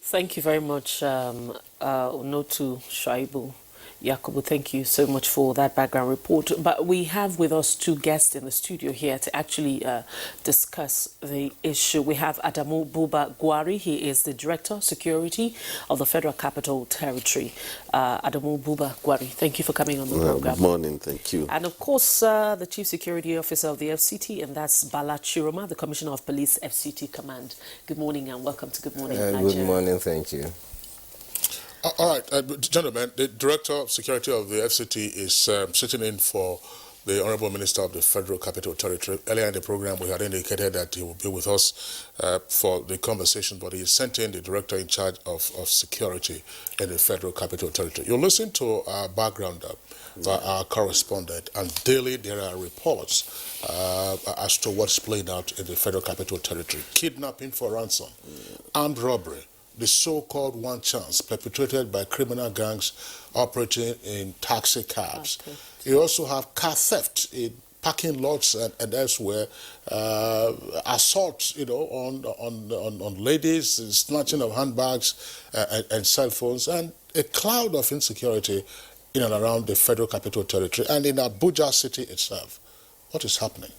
Thank you very much, Onotu Shaibu. Yakubu, thank you so much for that background report. But we have with us two guests in the studio here to actually discuss the issue. We have Adamu Buba Gwari. He is the Director Security of the Federal Capital Territory. Adamu Buba Gwari, thank you for coming on the program. Good morning, thank you. And of course, the Chief Security Officer of the FCT, and that's Bala Chiroma, the Commissioner of Police, FCT Command. Good morning and welcome to Good Morning Nigeria. Good morning, thank you. All right, gentlemen, the Director of Security of the FCT is sitting in for the Honorable Minister of the Federal Capital Territory. Earlier in the program, we had indicated that he will be with us for the conversation, but he sent in the Director in charge of security in the Federal Capital Territory. You listen to our background by our correspondent, and daily there are reports as to what's played out in the Federal Capital Territory. Kidnapping for ransom, armed robbery, the so-called one chance perpetrated by criminal gangs operating in taxi cabs. Okay. You also have car theft in parking lots and elsewhere, assault, on ladies, snatching of handbags and cell phones, and a cloud of insecurity in and around the Federal Capital Territory and in Abuja city itself. What is happening?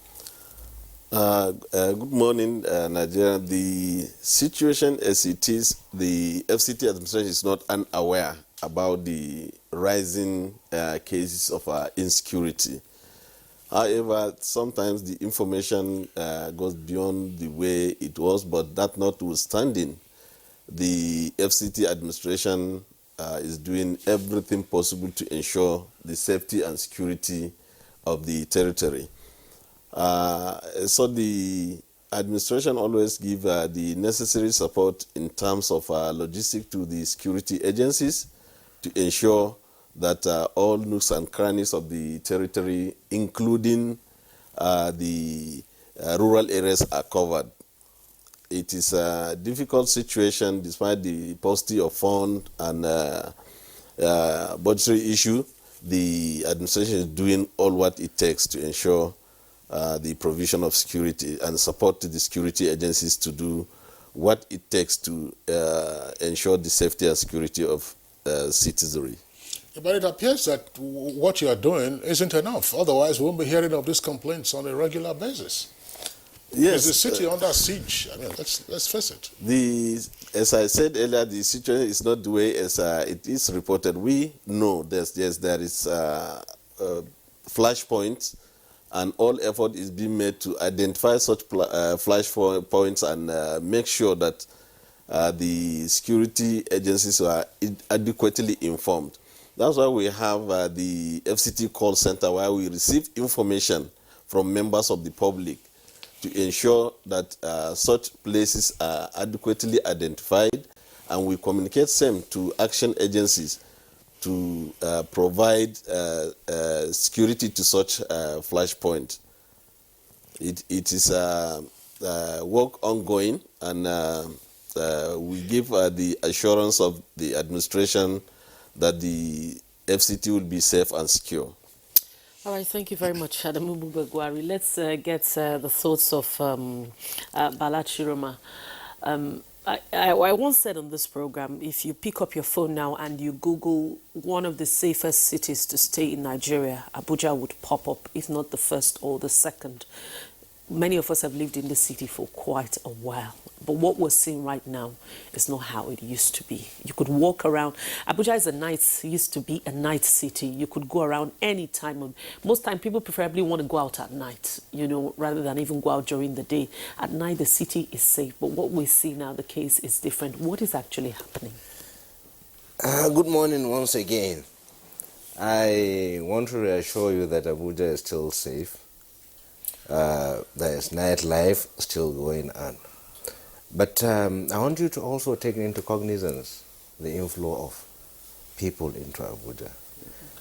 Good morning, Nigeria. The situation as it is, the FCT administration is not unaware about the rising cases of insecurity. However, sometimes the information goes beyond the way it was, but that notwithstanding, the FCT administration is doing everything possible to ensure the safety and security of the territory. So the administration always give the necessary support in terms of logistics to the security agencies to ensure that all nooks and crannies of the territory, including the rural areas, are covered. It is a difficult situation despite the paucity of fund and budgetary issue. The administration is doing all what it takes to ensure the provision of security and support to the security agencies to do what it takes to ensure the safety and security of citizenry. But it appears that what you are doing isn't enough. Otherwise, we won't be hearing of these complaints on a regular basis. Yes. Is the city under siege? I mean, let's face it. As I said earlier, the situation is not the way as it is reported. We know there is flashpoints, and all effort is being made to identify such flash points and make sure that the security agencies are adequately informed. That's why we have the FCT call center, where we receive information from members of the public to ensure that such places are adequately identified, and we communicate same to action agencies to provide security to such flashpoint. It is work ongoing, and we give the assurance of the administration that the FCT will be safe and secure. All right, thank you very much, Adamu Buba Gwari. Let's get the thoughts of Bala Chiroma. I once said on this program, if you pick up your phone now and you Google one of the safest cities to stay in Nigeria, Abuja would pop up, if not the first or the second. Many of us have lived in the city for quite a while, but what we're seeing right now is not how it used to be. You could walk around. Abuja used to be a night city. You could go around any time. Most time, people preferably want to go out at night, rather than even go out during the day. At night, the city is safe, but what we see now, the case is different. What is actually happening? Good morning once again. I want to reassure you that Abuja is still safe. There is nightlife still going on. But I want you to also take into cognizance the inflow of people into Abuja.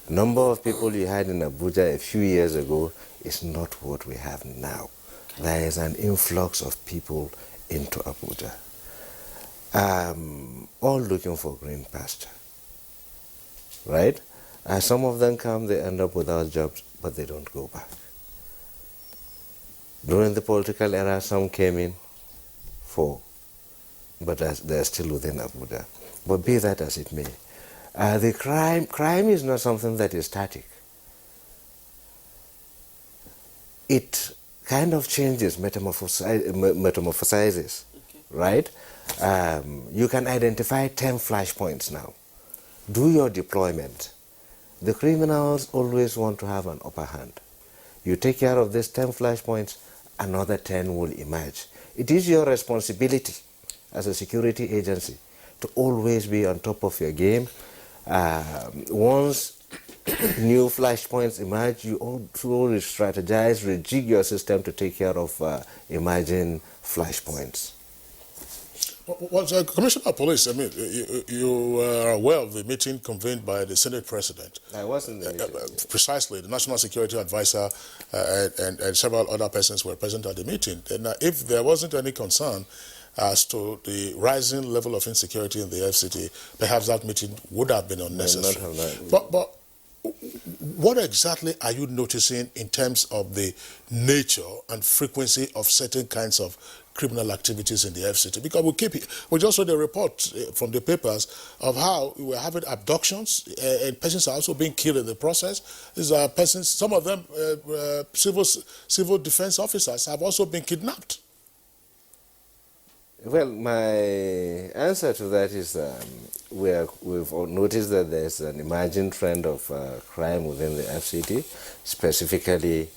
The number of people you had in Abuja a few years ago is not what we have now. There is an influx of people into Abuja, all looking for green pasture, right? Some of them come, they end up without jobs, but they don't go back. During the political era, some came in for but they're still within Abuja. But be that as it may, the crime is not something that is static. It kind of changes, metamorphosizes, right? You can identify 10 flashpoints now. Do your deployment. The criminals always want to have an upper hand. You take care of these 10 flashpoints, another 10 will emerge. It is your responsibility as a security agency to always be on top of your game. Once new flashpoints emerge, you also strategize, rejig your system to take care of emerging flashpoints. Well, Commissioner of Police, I mean, you are aware of the meeting convened by the Senate President. I was in the meeting. Precisely, the National Security Advisor and several other persons were present at the meeting. And if there wasn't any concern as to the rising level of insecurity in the FCT, perhaps that meeting would have been unnecessary. But what exactly are you noticing in terms of the nature and frequency of certain kinds of criminal activities in the FCT? Because we just read a report from the papers of how we were having abductions and persons are also being killed in the process. These are persons, some of them civil defense officers have also been kidnapped. Well, my answer to that is we've noticed that there's an emerging trend of crime within the FCT. Specifically,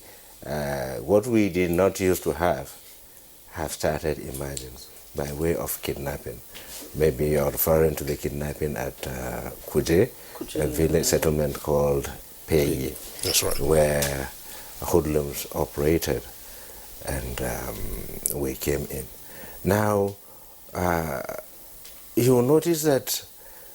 what we did not used to have started emerging by way of kidnapping. Maybe you're referring to the kidnapping at Kuje, a village settlement called Pegi. That's right. Where hoodlums operated, and we came in. Now, you will notice that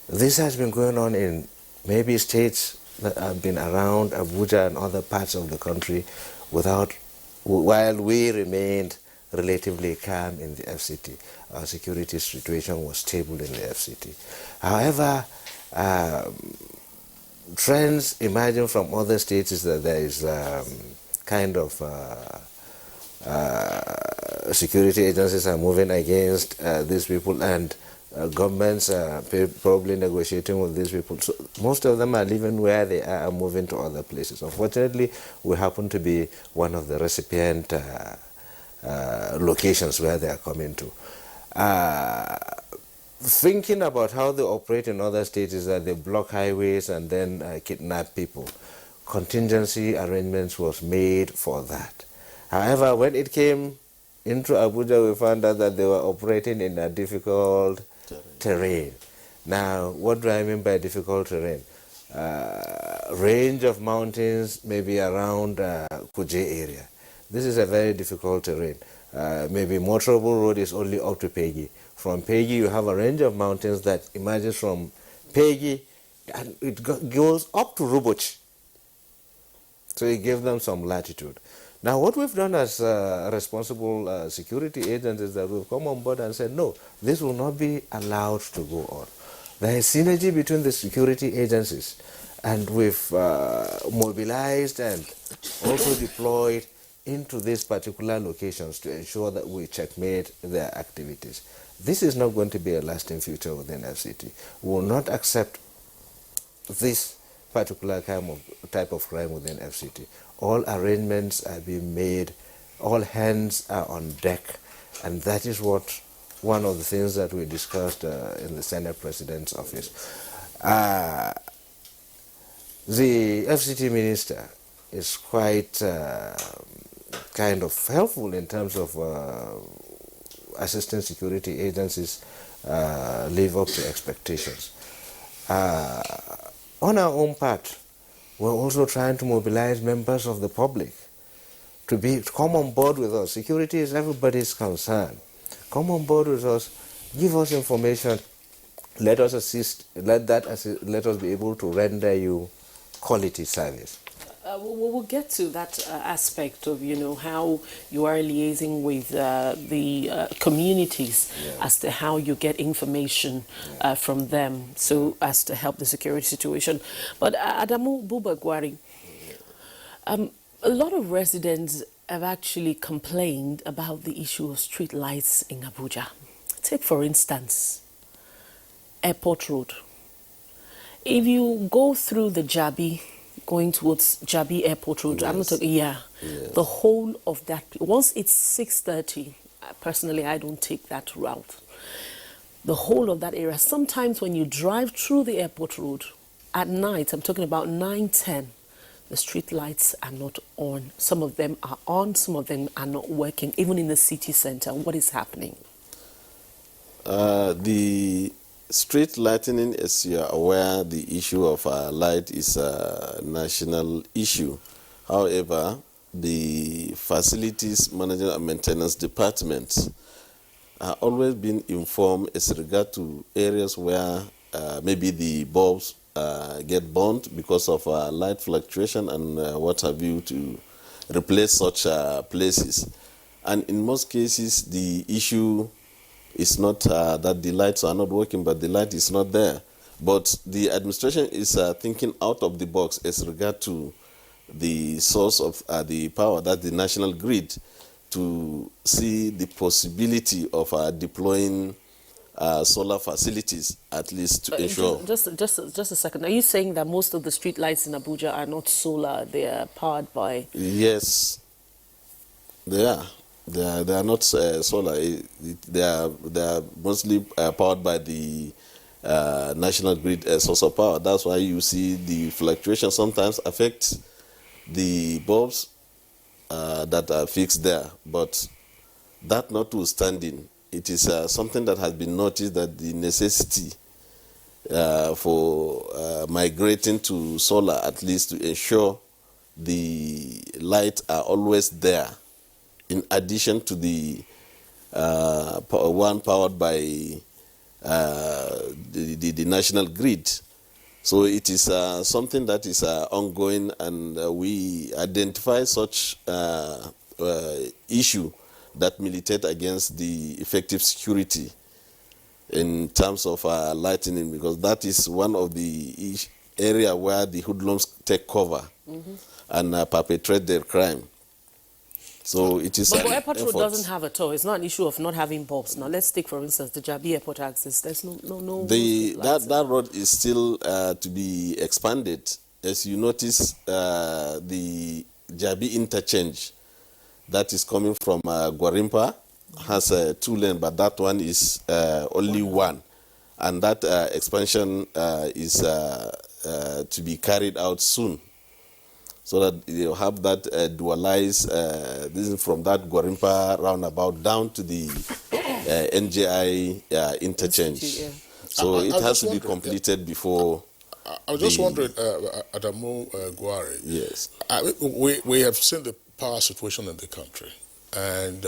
this has been going on in maybe states that have been around Abuja and other parts of the country while we remained relatively calm in the FCT. Our security situation was stable in the FCT. However, trends emerging from other states is that there is kind of security agencies are moving against these people, and governments are probably negotiating with these people. So most of them are leaving where they are and moving to other places. Unfortunately, we happen to be one of the recipient locations where they are coming to. Thinking about how they operate in other states is that they block highways and then kidnap people. Contingency arrangements was made for that. However, when it came into Abuja, we found out that they were operating in a difficult terrain. Now, what do I mean by difficult terrain? Range of mountains maybe around Kuje area. This is a very difficult terrain. Maybe motorable road is only up to Pegi. From Pegi, you have a range of mountains that emerges from Pegi, and it goes up to Ruboch. So it gave them some latitude. Now, what we've done as responsible security agents is that we've come on board and said, no, this will not be allowed to go on. There is synergy between the security agencies, and we've mobilized and also deployed into these particular locations to ensure that we checkmate their activities. This is not going to be a lasting future within FCT. We will not accept this particular type of crime within FCT. All arrangements are being made, all hands are on deck, and that is one of the things that we discussed in the Senate President's office. The FCT minister is quite kind of helpful in terms of assisting security agencies live up to expectations. On our own part, we're also trying to mobilize members of the public to come on board with us. Security is everybody's concern. Come on board with us, give us information, let us assist, let us be able to render you quality service. We'll get to that aspect of, how you are liaising with the communities as to how you get information from them, so as to help the security situation. But Adamu Bubagwari, a lot of residents have actually complained about the issue of street lights in Abuja. Take, for instance, Airport Road. If you go through the Jabi, going towards Jabi Airport Road, I'm not Yes. talking, Yes. the whole of that, once it's 6:30, personally, I don't take that route. The whole of that area, sometimes when you drive through the Airport Road, at night, I'm talking about 9:10, the street lights are not on. Some of them are on, some of them are not working, even in the city center. What is happening? The street lightning, as you are aware, the issue of light is a national issue. However, the facilities management and maintenance departments are always been informed as regard to areas where maybe the bulbs get burnt because of light fluctuation and what have you, to replace such places. And in most cases, the issue is not that the lights are not working, but the light is not there. But the administration is thinking out of the box as regard to the source of the power, that's the national grid, to see the possibility of deploying solar facilities, at least to ensure. Just a second. Are you saying that most of the street lights in Abuja are not solar? They are powered by... Yes, they are. They are not solar. They are mostly powered by the national grid source of power. That's why you see the fluctuation sometimes affect the bulbs that are fixed there. But that notwithstanding, it is something that has been noticed, that the necessity for migrating to solar, at least to ensure the lights are always there, in addition to the one powered by the national grid. So it is something that is ongoing, and we identify such issue that militate against the effective security in terms of lightning, because that is one of the area where the hoodlums take cover and perpetrate their crime. So it is. But Airport Road doesn't have a toll. It's not an issue of not having bulbs. Now let's take, for instance, the Jabi Airport access. There's no that road is still to be expanded. As you notice, the Jabi interchange that is coming from Gwarimpa has 2 lanes, but that one is only one, and that expansion is to be carried out soon, so that you have that dualized. This is from that Gwarimpa roundabout down to the NJI interchange. Yeah. So I it was has to just be wondering, completed before. I was just wondering, Adamu Gwari. Yes. We have seen the power situation in the country, and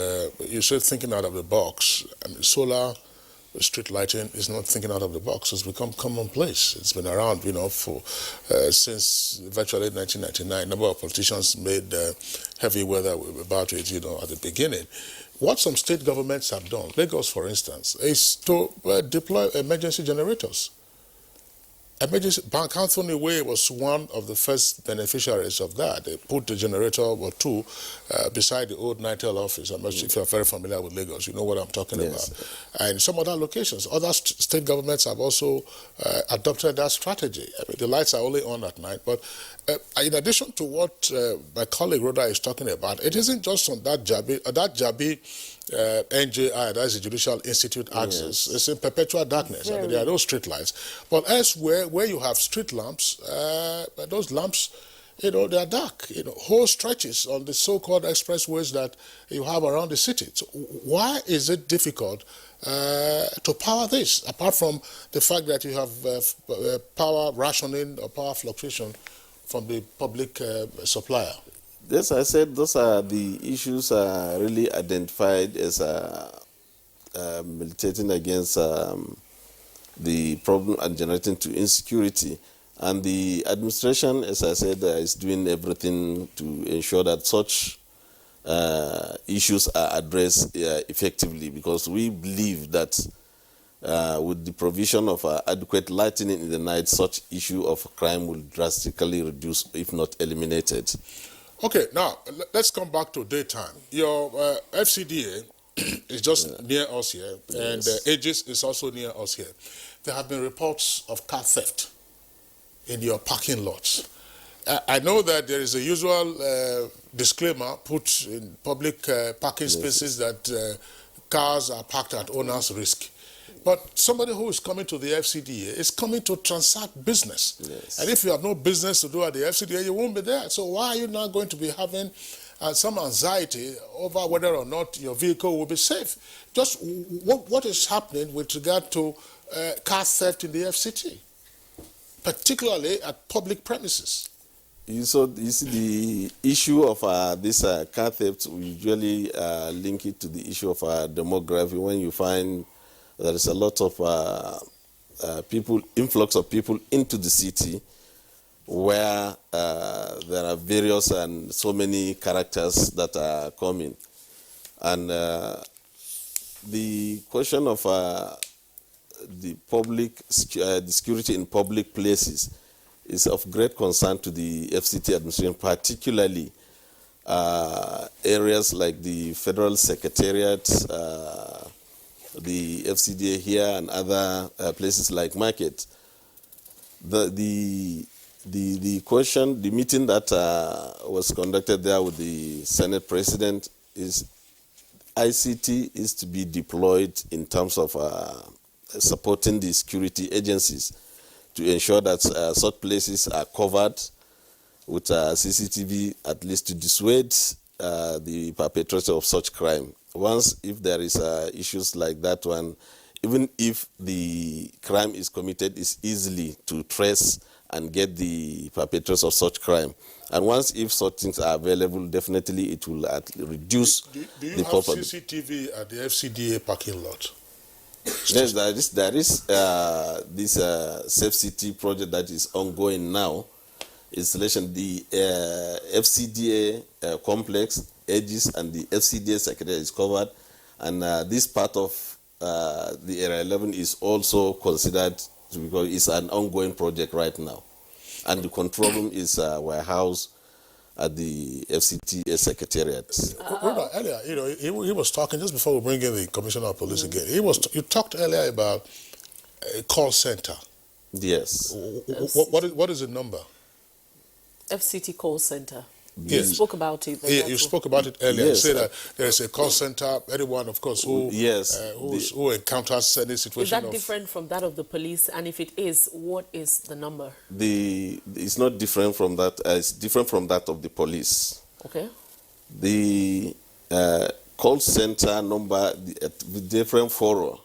you said thinking out of the box. I mean, solar street lighting is not thinking out of the box. It's become commonplace. It's been around, for since virtually 1999. A number of politicians made heavy weather about it, at the beginning. What some state governments have done, Lagos, for instance, is to deploy emergency generators. Bank Anthony Way was one of the first beneficiaries of that. They put the generator or two beside the old Nitel office. I'm not sure if you're very familiar with Lagos, you know what I'm talking about. And some other locations, other state governments have also adopted that strategy. I mean, the lights are only on at night, but in addition to what my colleague Rhoda is talking about, it isn't just on that Jabi NJI, that's the Judicial Institute access. It's in perpetual darkness. I mean, there are no street lights. But elsewhere, where you have street lamps, those lamps, they are dark. Whole stretches on the so-called expressways that you have around the city. So why is it difficult to power this, apart from the fact that you have power rationing or power fluctuation from the public supplier? Yes, I said those are the issues really identified as militating against the problem and generating to insecurity. And the administration, as I said, is doing everything to ensure that such issues are addressed effectively, because we believe that with the provision of adequate lighting in the night, such issue of crime will drastically reduce, if not eliminated. Okay, now let's come back to daytime. Your FCDA is just near us here, and Aegis is also near us here. There have been reports of car theft in your parking lots. I know that there is a usual disclaimer put in public parking spaces that cars are parked at owner's risk. But somebody who is coming to the FCDA is coming to transact business. Yes. And if you have no business to do at the FCDA, you won't be there. So why are you not going to be having some anxiety over whether or not your vehicle will be safe? Just what is happening with regard to car theft in the FCT, particularly at public premises? You see, the issue of this car theft, we usually link it to the issue of demography. When you find there is a lot of influx of people into the city, where there are various and so many characters that are coming. And the question of the security in public places is of great concern to the FCT administration, particularly areas like the Federal Secretariat, the FCDA here, and other places like Market. The meeting that was conducted there with the Senate President is ICT is to be deployed in terms of supporting the security agencies to ensure that such places are covered with CCTV, at least to dissuade the perpetrator of such crime. Once, if there is issues like that one, even if the crime is committed, it's easily to trace and get the perpetrators of such crime. And once, if such things are available, definitely it will reduce Do you the have CCTV at the FCDA parking lot? Yes, there is this Safe City project that is ongoing now. Installation, the FCDA complex, Aegis, and the FCDA secretariat is covered, and this part of the Area 11 is also considered because it's an ongoing project right now, and the control room is warehouse at the FCT Secretariat. Earlier, he was talking just before we bring in the Commissioner of Police again. You talked earlier about a call center. Yes. What is the number? FCT call center. Yes. You spoke about it. Yeah, you spoke about it earlier. Yes. You say that there is a call center. Anyone, of course, who who encounters any situation. Is that different from that of the police? And if it is, what is the number? It's not different from that. It's different from that of the police. Okay. The call center number, the different forum,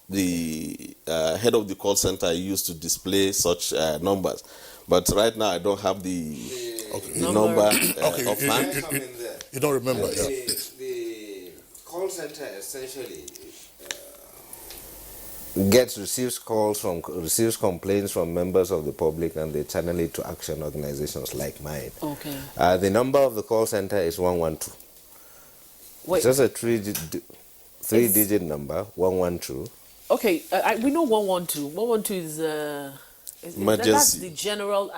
the head of the call center used to display such numbers. But right now, I don't have the number offhand. You don't remember, The call center essentially receives complaints from members of the public, and they channel it to action organizations like mine. Okay. The number of the call center is 112. Wait. It's just a three-digit number, 112. Okay, we know 112. 112 is Emergency. That's the general.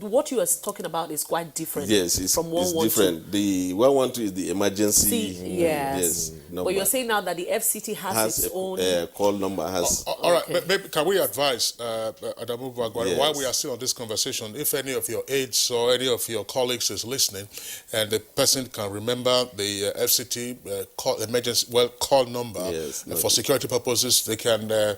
What you are talking about is quite different. Yes, it's from 112. different. The 112 is the emergency. Yes. Number. But you're saying now that the FCT has its own call number. All right, maybe can we advise Adamu Bagwari, Yes. while we are still on this conversation, if any of your aides or any of your colleagues is listening, and the person can remember the FCT call number, Yes, for security purposes, they can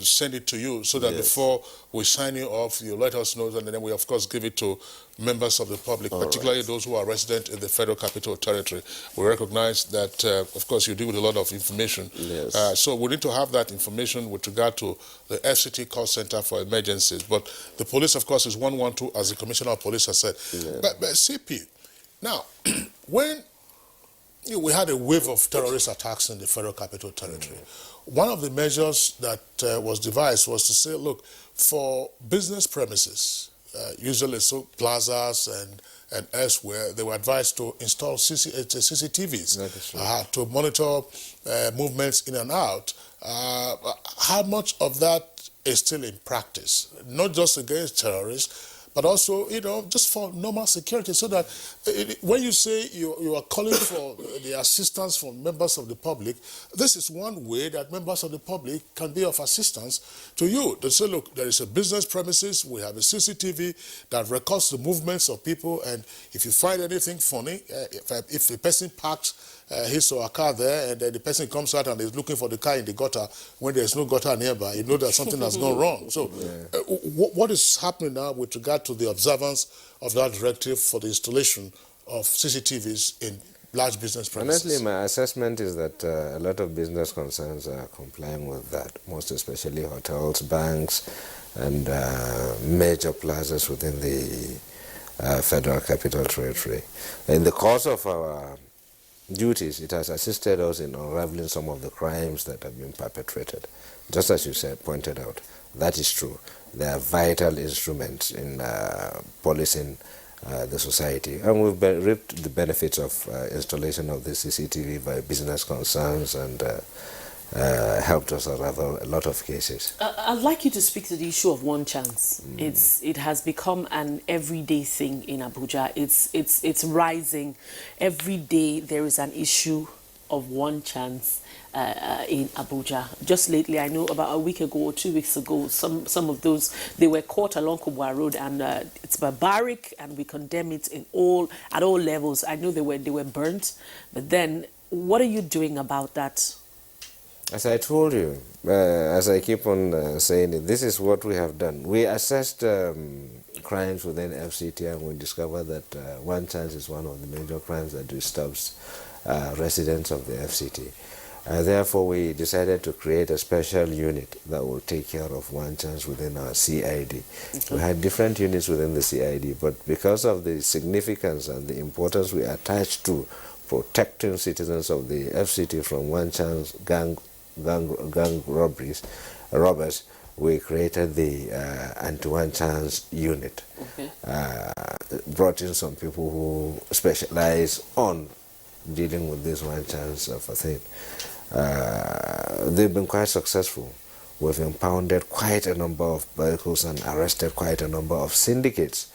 send it to you so that before we sign you off, you let us know, and then we of course give it to members of the public, particularly those who are resident in the Federal Capital Territory. We recognize that, of course, you deal with a lot of information. Yes. So we need to have that information with regard to the FCT call center for emergencies. But the police, of course, is 112, as the Commissioner of Police has said. Yeah. But CP, now, when we had a wave of terrorist attacks in the Federal Capital Territory, one of the measures that was devised was to say, look, for business premises, usually so plazas and elsewhere, they were advised to install CCTVs to monitor movements in and out. How much of that is still in practice? Not just against terrorists, but also, just for normal security, so that when you say you are calling for the assistance from members of the public, this is one way that members of the public can be of assistance to you. They say, look, there is a business premises, we have a CCTV that records the movements of people, and if you find anything funny, if a person parks his or her car there, and then the person comes out and is looking for the car in the gutter when there's no gutter nearby, you know that something has gone wrong. So what is happening now with regard to the observance of that directive for the installation of CCTVs in large business premises? Honestly, my assessment is that a lot of business concerns are complying with that, most especially hotels, banks, and major plazas within the Federal Capital Territory. In the course of our duties, it has assisted us in unraveling some of the crimes that have been perpetrated. Just as you said, pointed out, that is true. They are vital instruments in policing the society, and we've reaped the benefits of installation of the CCTV by business concerns, and helped us unravel a lot of cases. I'd like you to speak to the issue of one chance. It has become an everyday thing in Abuja. It's rising every day. There is an issue of one chance in Abuja. Just lately, I know about a week ago or 2 weeks ago, some of those, they were caught along Kubwa Road, and it's barbaric, and we condemn it at all levels. I know they were burnt, but then what are you doing about that? As I told you, as I keep on saying it, this is what we have done. We assessed crimes within FCT, and we discovered that one chance is one of the major crimes that disturbs residents of the FCT. Therefore, we decided to create a special unit that will take care of one chance within our CID. We had different units within the CID, but because of the significance and the importance we attach to protecting citizens of the FCT from one chance gang robbers, we created the anti-one chance unit. Brought in some people who specialize on dealing with this one chance of a thing. They've been quite successful. We've impounded quite a number of vehicles and arrested quite a number of syndicates.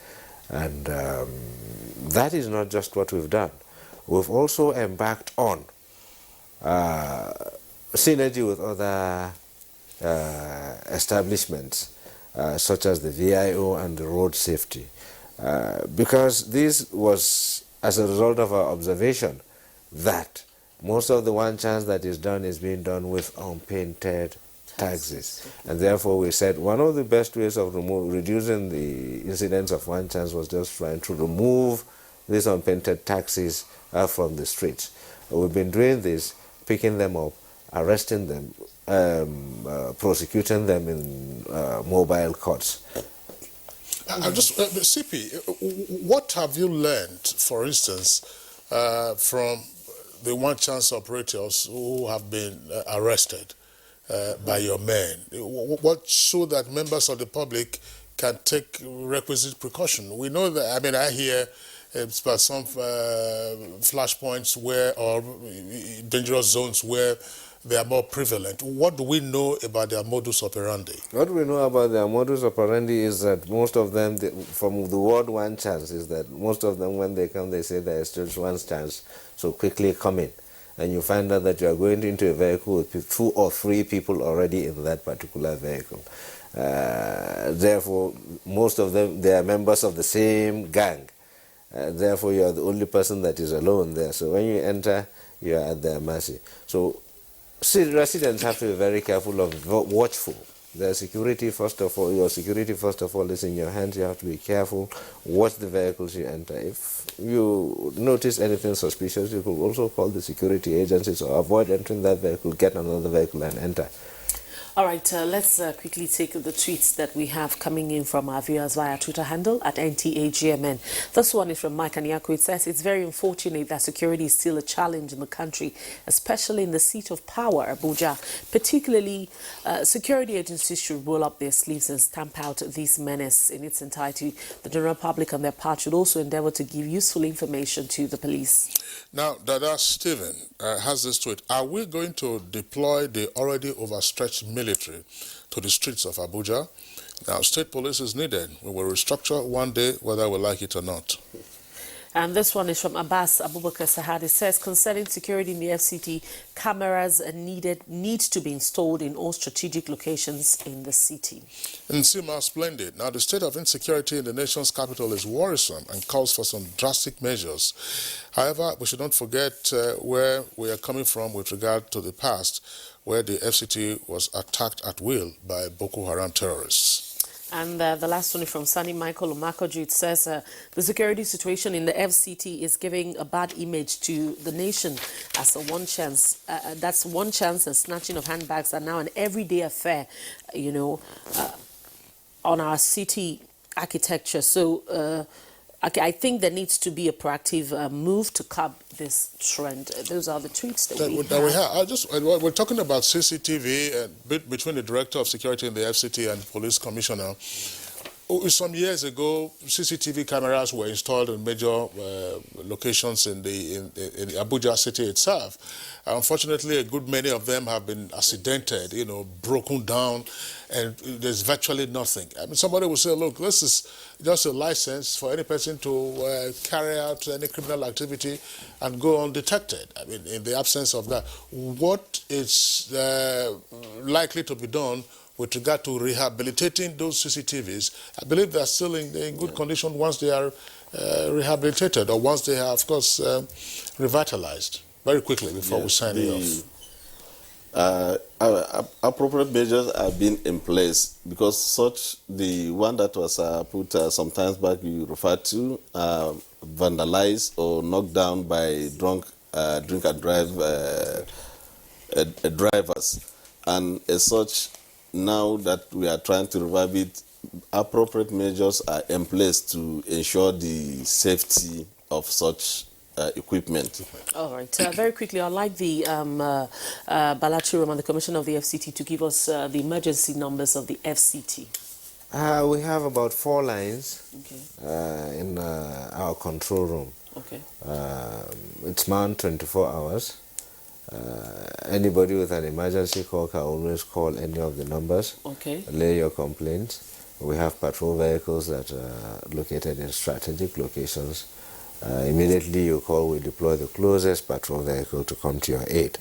And that is not just what we've done. We've also embarked on synergy with other establishments, such as the VIO and the road safety, because this was as a result of our observation that most of the one chance that is done is being done with unpainted taxis, and therefore we said one of the best ways of reducing the incidence of one chance was just trying to remove these unpainted taxis from the streets. We've been doing this, picking them up, arresting them, prosecuting them in mobile courts. CP, what have you learned, for instance, from the one chance operators who have been arrested by your men? What, so that members of the public can take requisite precaution? We know that, I hear about some flashpoints or dangerous zones where they are more prevalent. What do we know about their modus operandi? What we know about their modus operandi is that most of them, from the word one chance, is that most of them, when they come, they say there is just one chance, so quickly come in. And you find out that you are going into a vehicle with 2 or 3 people already in that particular vehicle. Therefore, most of them, they are members of the same gang. Therefore, you are the only person that is alone there. So when you enter, you are at their mercy. So residents have to be very careful of watchful. Their security, first of all, your security, first of all, is in your hands. You have to be careful. Watch the vehicles you enter. If you notice anything suspicious, you could also call the security agencies or avoid entering that vehicle, get another vehicle and enter. All right, let's quickly take the tweets that we have coming in from our viewers via Twitter handle at NTA GMN. This one is from Mike Anyako. It says, it's very unfortunate that security is still a challenge in the country, especially in the seat of power, Abuja. Particularly, security agencies should roll up their sleeves and stamp out this menace in its entirety. The general public on their part should also endeavor to give useful information to the police. Now, Dada Stephen has this tweet. Are we going to deploy the already overstretched military to the streets of Abuja? Now, state police is needed. We will restructure one day, whether we like it or not. And this one is from Abbas Abubakar Sahad. It says, concerning security in the FCT, cameras need to be installed in all strategic locations in the city. And Sima splendid. Now, the state of insecurity in the nation's capital is worrisome and calls for some drastic measures. However, we should not forget where we are coming from with regard to the past, where the FCT was attacked at will by Boko Haram terrorists. And the last one is from Sani Michael Umakoju. It says, the security situation in the FCT is giving a bad image to the nation as a one chance. That's one chance, and snatching of handbags are now an everyday affair, on our city architecture. So I think there needs to be a proactive move to curb this trend. Those are the tweets that we have. We're talking about CCTV between the Director of Security in the FCT and the Police Commissioner. Some years ago, CCTV cameras were installed in major locations in Abuja city itself. Unfortunately, a good many of them have been accidented, broken down, and there's virtually nothing. I mean, somebody will say, look, this is just a license for any person to carry out any criminal activity and go undetected. I mean, in the absence of that, what is likely to be done with regard to rehabilitating those CCTVs? I believe they're still in good condition once they are rehabilitated, or once they are, of course, revitalized. Very quickly before we sign it off. Appropriate measures are being in place, because the one that was put some time back you referred to, vandalized or knocked down by drink and drive drivers, and as such, now that we are trying to revive it, appropriate measures are in place to ensure the safety of such equipment. All right. Very quickly, I'd like the Balachi Roman, the Commissioner of the FCT, to give us the emergency numbers of the FCT. We have about 4 lines in our control room. Okay. It's manned 24 hours. Anybody with an emergency call can always call any of the numbers. Okay. Lay your complaints. We have patrol vehicles that are located in strategic locations. Immediately you call, we deploy the closest patrol vehicle to come to your aid.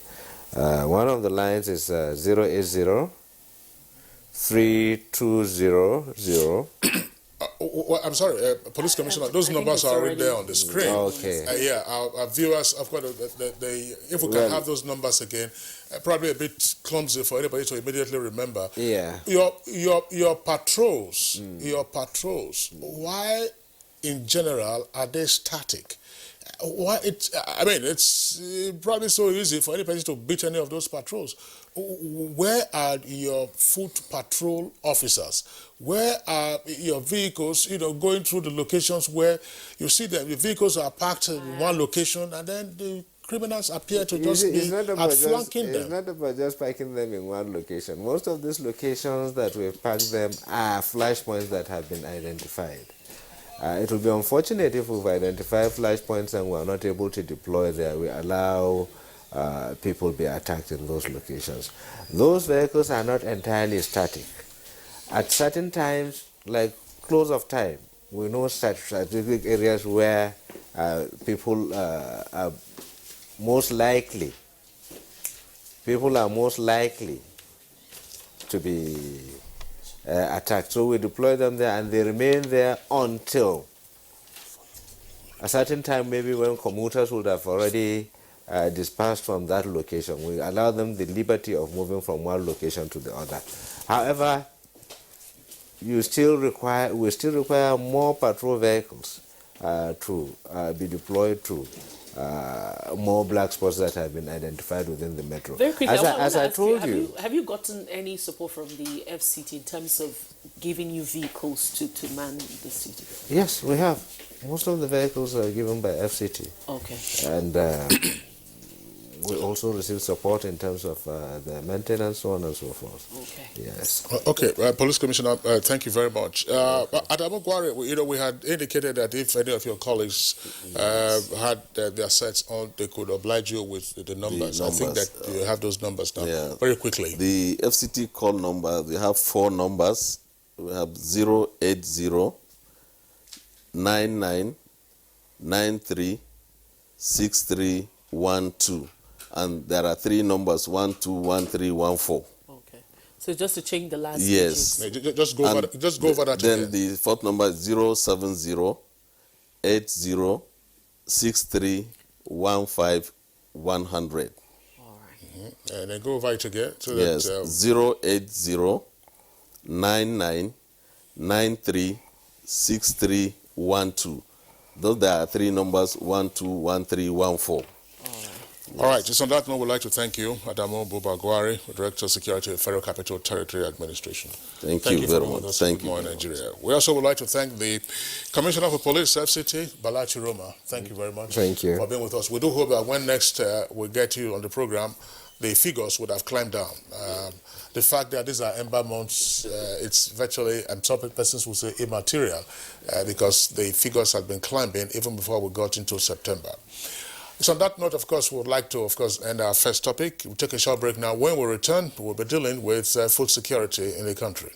One of the lines is 080 3200. I'm sorry, Police Commissioner, those numbers are already there on the screen. Okay. Our viewers, of course, if we can have those numbers again, probably a bit clumsy for anybody to immediately remember. Yeah. Your patrols, why in general are they static? It's probably so easy for any person to beat any of those patrols. Where are your foot patrol officers? Where are your vehicles, going through the locations where you see them? The vehicles are parked in one location, and then the criminals appear to just be flanking them. It's not about just parking them in one location. Most of these locations that we've parked them are flashpoints that have been identified. It will be unfortunate if we've identified flashpoints and we're not able to deploy there. We allow people be attacked in those locations. Those vehicles are not entirely static. At certain times, like close of time, we know strategic areas where people are most likely to be attacked. So we deploy them there, and they remain there until a certain time, maybe when commuters would have already dispersed from that location. We allow them the liberty of moving from one location to the other. However, we still require more patrol vehicles to be deployed to more black spots that have been identified within the metro. Very quickly, as I told you, have you gotten any support from the FCT in terms of giving you vehicles to man the city? Yes, we have. Most of the vehicles are given by FCT. Okay. And we also receive support in terms of the maintenance, so on and so forth. Okay. Yes. Okay, Police Commissioner, thank you very much. At Abu Gwari, we had indicated that if any of your colleagues had their sets on, they could oblige you with the numbers. I think that you have those numbers now. Yeah. Very quickly. The FCT call number, we have 4 numbers. we have 080 9993 6312, and there are 3 numbers 121314. Okay. So just to change the last Yes. digits. Just go over that Then again. the 4th number is 070 80 63 15 100. All right. And then go over it again. So Yes, that, 080 9993 6312. Those there are 3 numbers 121314. All right, just on that note, we'd like to thank you, Adamu Bubagwari, Director of Security of Federal Capital Territory Administration. Thank you very for being with much. us Thank in you Good Morning very Nigeria. We also would like to thank the Commissioner for Police, FCT, Balachi Roma. Thank you very much. Thank you. For being with us. We do hope that when next we get you on the program, the figures would have climbed down. The fact that these are ember months, it's virtually, and some persons will say immaterial, because the figures had been climbing even before we got into September. So on that note, of course, we would like to, end our first topic. We'll take a short break now. When we return, we'll be dealing with food security in the country.